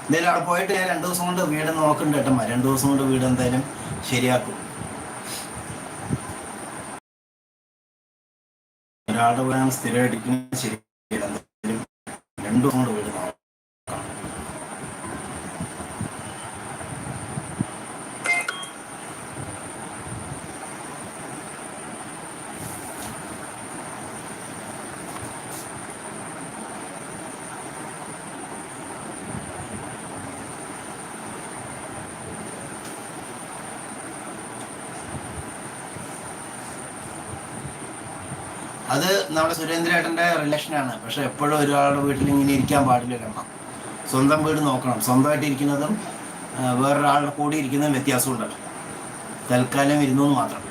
എന്തായാലും അവിടെ പോയിട്ട് ഞാൻ 2 ദിവസം കൊണ്ട് വീട് നോക്കുന്നുണ്ട് ഏട്ടന്മാർ. 2 ദിവസം കൊണ്ട് വീട് എന്തായാലും ശരിയാക്കും. ഒരാളുടെ കൂടെ സ്ഥിരമായിട്ട് ഇരിക്കുന്നത് ശരിയല്ല. എന്തായാലും 2 ദിവസം കൊണ്ട് വീട് നോക്കാം. അത് നമ്മുടെ സുരേന്ദ്രേട്ടൻ്റെ റിലേഷനാണ്. പക്ഷെ എപ്പോഴും ഒരാളുടെ വീട്ടിൽ ഇങ്ങനെ ഇരിക്കാൻ പാടില്ല. കാരണം സ്വന്തം വീട് നോക്കണം. സ്വന്തമായിട്ട് ഇരിക്കുന്നതും വേറൊരാളുടെ കൂടെ ഇരിക്കുന്നതും വ്യത്യാസമുണ്ടല്ലോ. തൽക്കാലം ഇരുന്നു മാത്രം.